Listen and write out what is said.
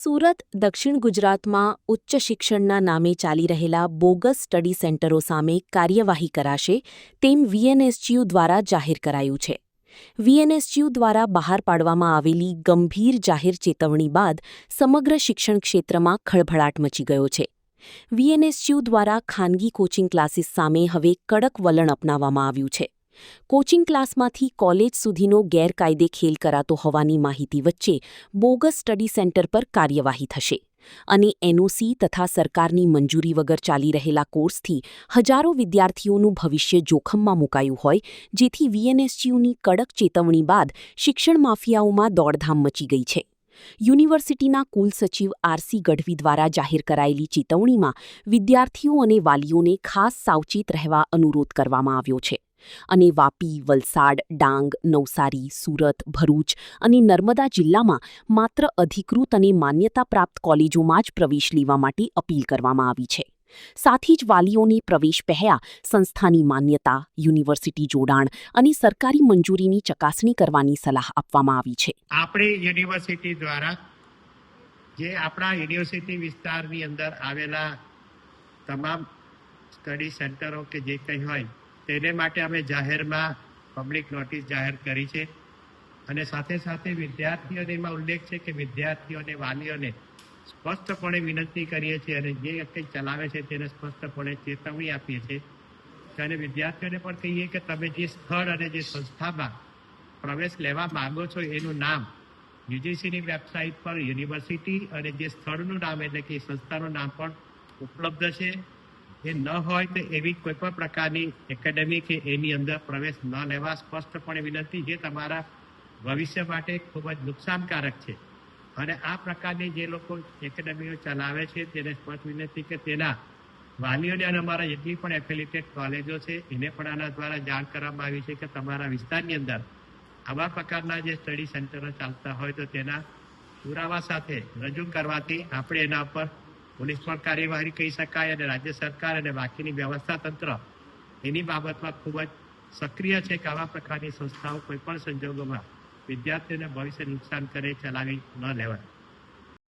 સુરત દક્ષિણ ગુજરાતમાં ઉચ્ચ શિક્ષણના નામે ચાલી રહેલા બોગસ સ્ટડી સેન્ટરો સામે કાર્યવાહી કરાશે તેમ વીએનએસજીયુ દ્વારા જાહેર કરાયું છે. વીએનએસજીયુ દ્વારા બહાર પાડવામાં આવેલી ગંભીર જાહેર ચેતવણી બાદ સમગ્ર શિક્ષણ ક્ષેત્રમાં ખળભળાટ મચી ગયો છે. વીએનએસજીયુ દ્વારા ખાનગી કોચિંગ ક્લાસીસ સામે હવે કડક વલણ અપનાવવામાં આવ્યું છે. કોચિંગ ક્લાસમાંથી કોલેજ સુધીનો ગેરકાયદે ખેલ કરાતો હોવાની માહિતી વચ્ચે બોગસ સ્ટડી સેન્ટર પર કાર્યવાહી થશે અને એનઓસી તથા સરકારની મંજૂરી વગર ચાલી રહેલા કોર્સથી હજારો વિદ્યાર્થીઓનું ભવિષ્ય જોખમમાં મુકાયું હોય, જેથી વીએનએસજીયુની કડક ચેતવણી બાદ શિક્ષણ માફિયાઓમાં દોડધામ મચી ગઈ છે. યુનિવર્સિટીના કુલસચિવ આરસી ગઢવી દ્વારા જાહેર કરાયેલી ચેતવણીમાં વિદ્યાર્થીઓ અને વાલીઓને ખાસ સાવચેત રહેવા અનુરોધ કરવામાં આવ્યો છે અને વાપી, વલસાડ, ડાંગ, નવસારી, સુરત, ભરૂચ અને નર્મદા જિલ્લામાં માત્ર અધિકૃત અને માન્યતા પ્રાપ્ત કોલેજોમાં જ પ્રવેશ લેવા માટે અપીલ કરવામાં આવી છે. સાથી જ વાલીઓને પ્રવેશ પહેલા સંસ્થાની માન્યતા, યુનિવર્સિટી જોડાણ અને સરકારી મંજૂરીની ચકાસણી કરવાની સલાહ આપવામાં આવી છે. આપણી યુનિવર્સિટી દ્વારા જે આપણા યુનિવર્સિટી વિસ્તારની અંદર આવેલા તમામ સ્ટડી સેન્ટરો કે જે કંઈ હોય તેને માટે અમે જાહેરમાં પબ્લિક નોટિસ જાહેર કરી છે અને સાથે સાથે વિદ્યાર્થીઓને એમાં ઉલ્લેખ છે કે વિદ્યાર્થીઓ અને વાલીઓને સ્પષ્ટપણે વિનંતી કરીએ છીએ અને જે કંઈ ચલાવે છે તેને સ્પષ્ટપણે ચેતવણી આપીએ છીએ અને વિદ્યાર્થીઓને પણ કહીએ કે તમે જે સ્થળ અને જે સંસ્થામાં પ્રવેશ લેવા માંગો છો એનું નામ યુજીસીની વેબસાઇટ પર યુનિવર્સિટી અને જે સ્થળનું નામ એટલે કે સંસ્થાનું નામ પણ ઉપલબ્ધ છે. એ ન હોય તો એવી કોઈ પણ પ્રકારની એકેડેમી કે એની અંદર પ્રવેશ ન લેવા સ્પષ્ટપણે વિનંતી, જે તમારા ભવિષ્ય માટે ખૂબ જ નુકસાનકારક છે. અને આ પ્રકારની જે લોકો એકેડેમીઓ ચલાવે છે તેને સ્પષ્ટ વિનંતી કે તેના વાલીઓને અને અમારા જેટલી પણ એફિલિએટેડ કોલેજો છે એને પણ આના દ્વારા જાણ કરવામાં આવી છે કે તમારા વિસ્તારની અંદર આવા પ્રકારના જે સ્ટડી સેન્ટરો ચાલતા હોય તો તેના પુરાવા સાથે રજૂ કરવાથી આપણે એના પર પોલીસ પણ કાર્યવાહી કહી શકાય અને રાજ્ય સરકાર અને બાકીની વ્યવસ્થા તંત્ર એની બાબતમાં ખૂબ જ સક્રિય છે કે આવા પ્રકારની સંસ્થાઓ કોઈ પણ સંજોગોમાં વિદ્યાર્થીઓને ભવિષ્ય નુકસાન કરે ચલાવી ન લેવાય.